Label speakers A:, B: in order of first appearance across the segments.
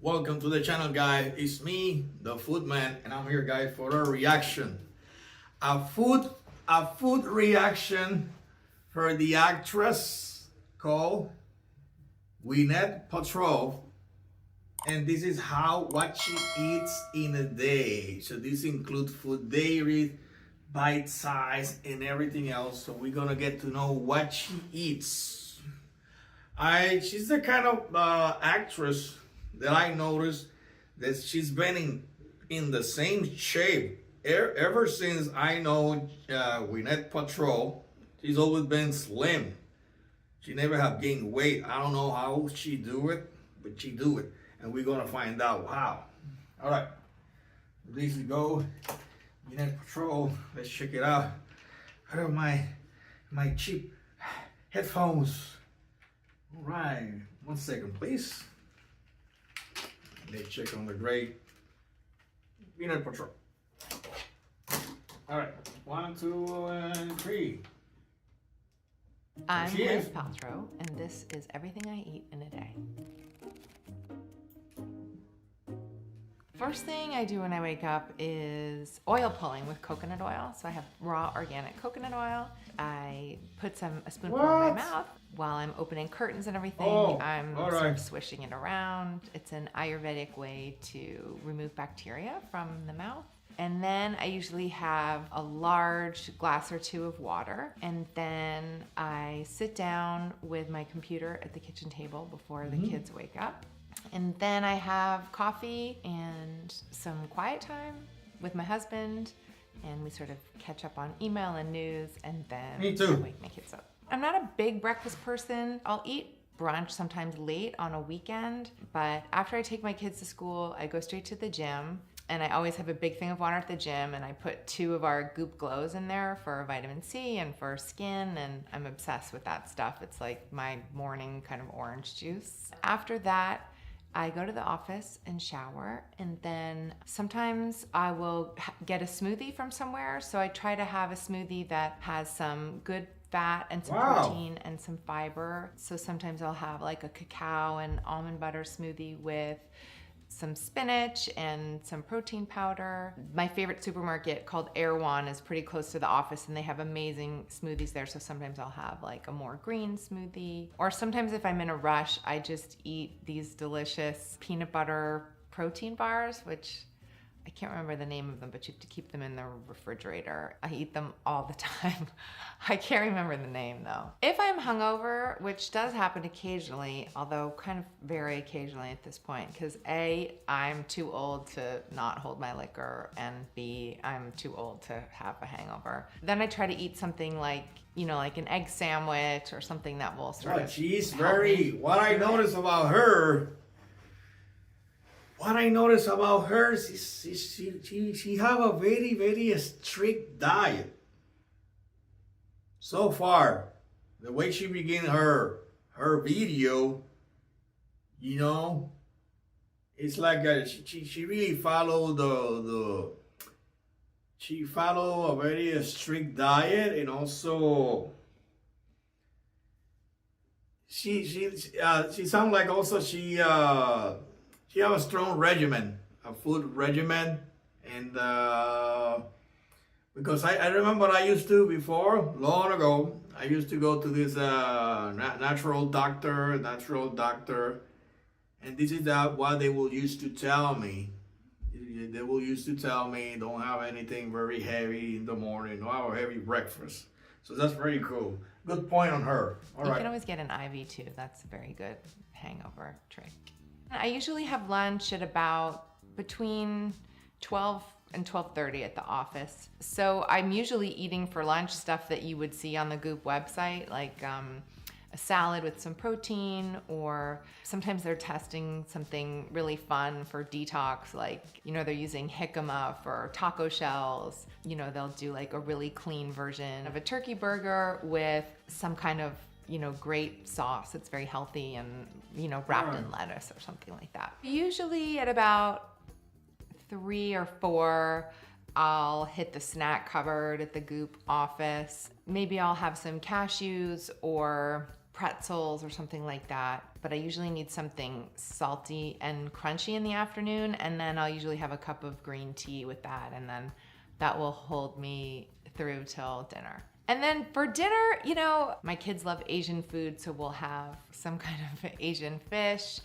A: Welcome to the channel, guys. It's me, the Food Man, and I'm here, guys, for a reaction. A food reaction for the actress called Gwyneth Paltrow, and this is what she eats in a day. So this includes food diaries, bite size, and everything else. So we're gonna get to know what she eats. She's the kind of actress that I noticed that she's been in the same shape ever since I know Gwyneth Paltrow. She's always been slim. She never have gained weight. I don't know how she do it, but she do it, and we're gonna find out how. All right, this is go Gwyneth Paltrow. Let's check it out. Out of my cheap headphones. All right, 1 second, please. Let's check on the great Gwyneth Paltrow. All right, 1, 2, and 3.
B: I'm Gwyneth Paltrow, and this is everything I eat in a day. First thing I do when I wake up is oil pulling with coconut oil. So I have raw organic coconut oil. I put a spoonful in my mouth while I'm opening curtains and everything. I'm sort of swishing it around. It's an Ayurvedic way to remove bacteria from the mouth. And then I usually have a large glass or two of water. And then I sit down with my computer at the kitchen table before the kids wake up. And then I have coffee and some quiet time with my husband, and we sort of catch up on email and news, and then
A: Me too.
B: I wake my kids up. I'm not a big breakfast person. I'll eat brunch sometimes late on a weekend, but after I take my kids to school, I go straight to the gym, and I always have a big thing of water at the gym, and I put 2 of our Goop Glows in there for vitamin C and for skin, and I'm obsessed with that stuff. It's like my morning kind of orange juice. After that, I go to the office and shower, and then sometimes I will get a smoothie from somewhere. So I try to have a smoothie that has some good fat and some protein and some fiber. So sometimes I'll have like a cacao and almond butter smoothie with some spinach and some protein powder. My favorite supermarket called Erewhon is pretty close to the office, and they have amazing smoothies there. So sometimes I'll have like a more green smoothie, or sometimes if I'm in a rush, I just eat these delicious peanut butter protein bars, which I can't remember the name of them, but you have to keep them in the refrigerator. I eat them all the time. I can't remember the name though. If I'm hungover, which does happen occasionally, although kind of very occasionally at this point, because A, I'm too old to not hold my liquor, and B, I'm too old to have a hangover. Then I try to eat something like, you know, like an egg sandwich or something that will sort of
A: She's
B: help
A: very,
B: me.
A: what I noticed about her, she have a very, very strict diet. So far, the way she began her video, you know, it's like she really followed she follow a very strict diet, and also she sounds like also she have a strong regimen, a food regimen, and because I remember I used to before, long ago, I used to go to this natural doctor, and this is what they will used to tell me. They will used to tell me, don't have anything very heavy in the morning, don't have a heavy breakfast. So that's very cool. Good point on her. All
B: You
A: right.
B: can always get an IV too. That's a very good hangover trick. I usually have lunch at about between 12 and 12:30 at the office. So I'm usually eating for lunch stuff that you would see on the Goop website, like a salad with some protein, or sometimes they're testing something really fun for detox, like, you know, they're using jicama for taco shells. You know, they'll do like a really clean version of a turkey burger with some kind of, you know, great sauce. It's very healthy and, you know, wrapped in lettuce or something like that. Usually at about 3 or 4, I'll hit the snack cupboard at the Goop office. Maybe I'll have some cashews or pretzels or something like that. But I usually need something salty and crunchy in the afternoon, and then I'll usually have a cup of green tea with that, and then that will hold me through till dinner. And then for dinner, you know, my kids love Asian food, so we'll have some kind of Asian fish,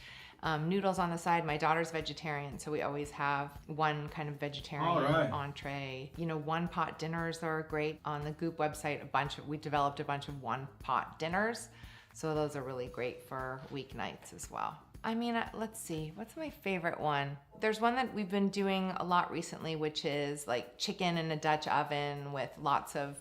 B: noodles on the side. My daughter's vegetarian, so we always have one kind of vegetarian entree. You know, one pot dinners are great. On the Goop website, we developed a bunch of one pot dinners. So those are really great for weeknights as well. I mean, let's see, what's my favorite one? There's one that we've been doing a lot recently, which is like chicken in a Dutch oven with lots of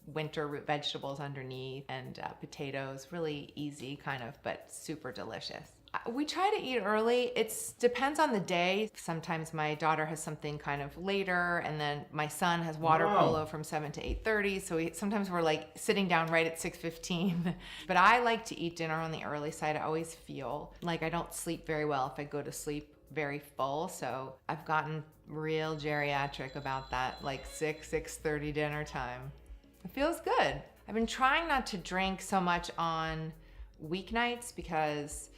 B: winter root vegetables underneath and potatoes. Really easy kind of, but super delicious. We try to eat early. It depends on the day. Sometimes my daughter has something kind of later, and then my son has water polo from 7 to 8:30. So sometimes we're like sitting down right at 6:15. But I like to eat dinner on the early side. I always feel like I don't sleep very well if I go to sleep very full. So I've gotten real geriatric about that, like 6:30 dinner time. It feels good. I've been trying not to drink so much on weeknights because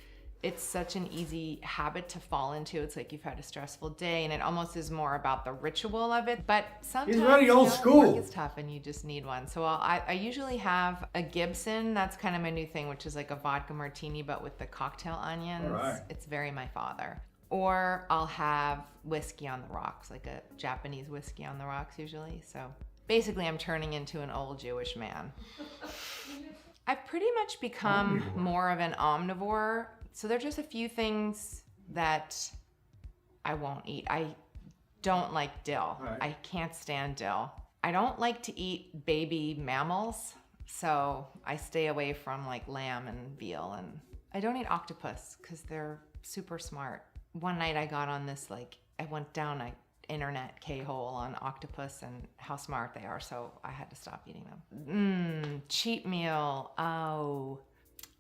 B: it's such an easy habit to fall into. It's like you've had a stressful day, and it almost is more about the ritual of it. But sometimes
A: it's very old school.
B: Work is tough and you just need one. So I usually have a Gibson. That's kind of my new thing, which is like a vodka martini, but with the cocktail onions. It's very my father. Or I'll have whiskey on the rocks, like a Japanese whiskey on the rocks usually. So basically I'm turning into an old Jewish man. I've pretty much become more of an omnivore. So there are just a few things that I won't eat. I don't like dill. I can't stand dill. I don't like to eat baby mammals, so I stay away from like lamb and veal. And I don't eat octopus because they're super smart. One night I got on this, like, I went down an internet K-hole on octopus and how smart they are, so I had to stop eating them. Cheat meal. Oh.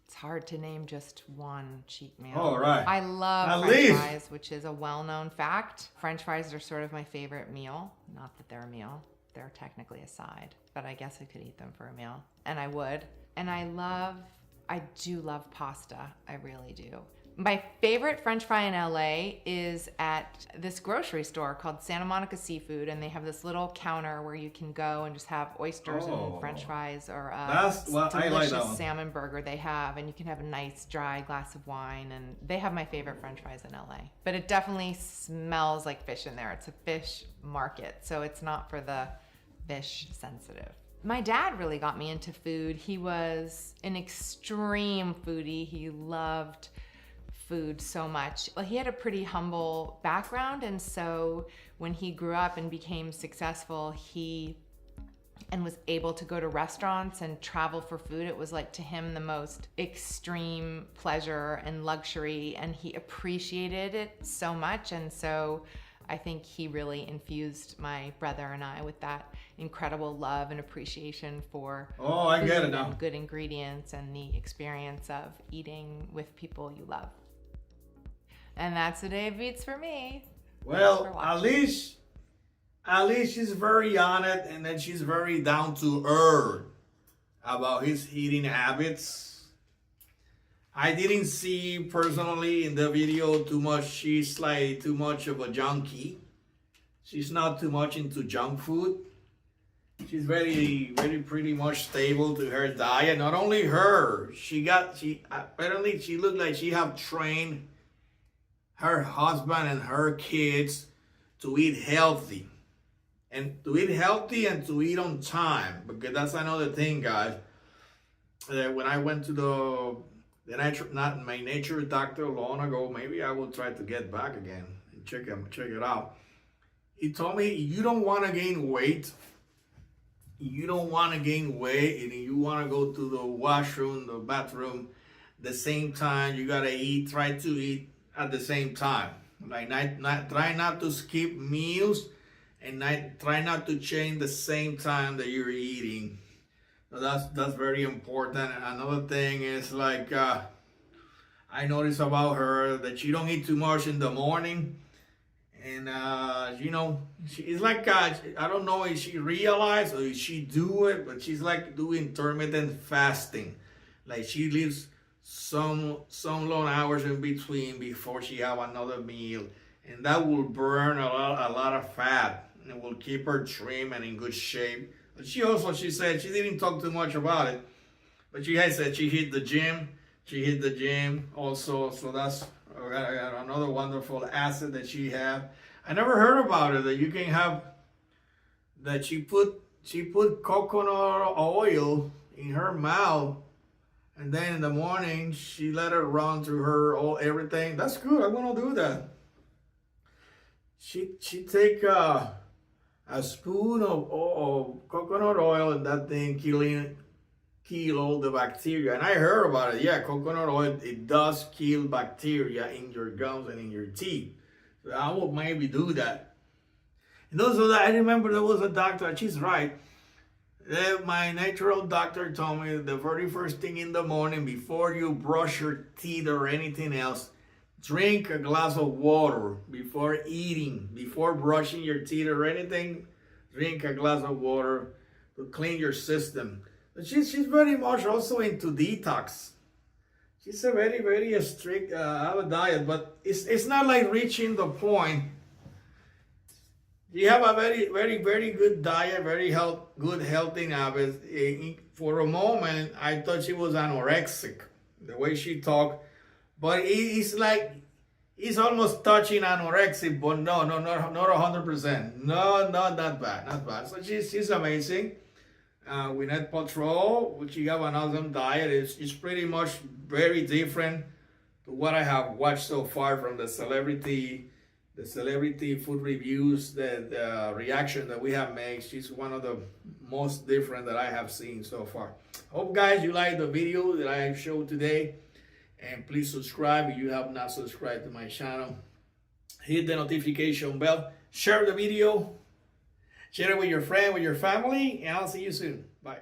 B: It's hard to name just one cheat meal. I love French fries, which is a well-known fact. French fries are sort of my favorite meal. Not that they're a meal. They're technically a side, but I guess I could eat them for a meal. And I would. And I do love pasta. I really do. My favorite French fry in LA is at this grocery store called Santa Monica Seafood, and they have this little counter where you can go and just have oysters and French fries or a delicious salmon burger they have, and you can have a nice dry glass of wine, and they have my favorite French fries in LA. But it definitely smells like fish in there. It's a fish market, so it's not for the fish sensitive. My dad really got me into food. He was an extreme foodie. He loved food so much. Well, he had a pretty humble background, and so when he grew up and became successful, and was able to go to restaurants and travel for food, it was like to him the most extreme pleasure and luxury, and he appreciated it so much. And so I think he really infused my brother and I with that incredible love and appreciation for
A: I get it now.
B: And good ingredients and the experience of eating with people you love. And that's the day of eats for me.
A: Well, at least she's very honest, and then she's very down to earth about his eating habits. I didn't see personally in the video too much. She's like too much of a junkie. She's not too much into junk food. She's very pretty much stable to her diet. Not only her, apparently she looked like she have trained her husband and her kids to eat healthy. And to eat healthy and to eat on time. Because that's another thing, guys. When I went to my nature doctor long ago, maybe I will try to get back again and check it out. He told me, you don't want to gain weight. You don't want to gain weight, and you want to go to the washroom, the bathroom, the same time. You gotta eat. Try to eat at the same time. Like try not to skip meals, and try not to change the same time that you're eating. So that's very important. Another thing is like I noticed about her that she don't eat too much in the morning, and it's like I don't know if she realized or if she do it, but she's like doing intermittent fasting. Like she leaves some long hours in between before she have another meal, and that will burn a lot of fat and it will keep her trim and in good shape. But she said she didn't talk too much about it, but she had said she hit the gym. She hit the gym also, so that's another wonderful asset that she have. I never heard about it that you can have that she put coconut oil in her mouth, and then in the morning she let it run through her everything. That's good. I'm gonna do that. She take a spoon of coconut oil, and that thing kill all the bacteria. And I heard about it. Yeah, coconut oil, it does kill bacteria in your gums and in your teeth. So I will maybe do that. And also, I remember there was a doctor. She's right. My natural doctor told me the very first thing in the morning before you brush your teeth or anything else, drink a glass of water before eating, before brushing your teeth or anything. Drink a glass of water to clean your system. But she's very much also into detox. She's a very strict have a diet, but it's not like reaching the point. You have a very good diet, good healthy habits. For a moment, I thought she was anorexic, the way she talked, but it's like it's almost touching anorexic, but not 100%. No, not that bad, not bad. So she's amazing. Gwyneth Paltrow, she have an awesome diet. It's pretty much very different to what I have watched so far from the celebrity food reviews, the reaction that we have made. She's one of the most different that I have seen so far. Hope guys you like the video that I showed today, and please subscribe if you have not subscribed to my channel. Hit the notification bell, share the video, share it with your friend, with your family, and I'll see you soon. Bye.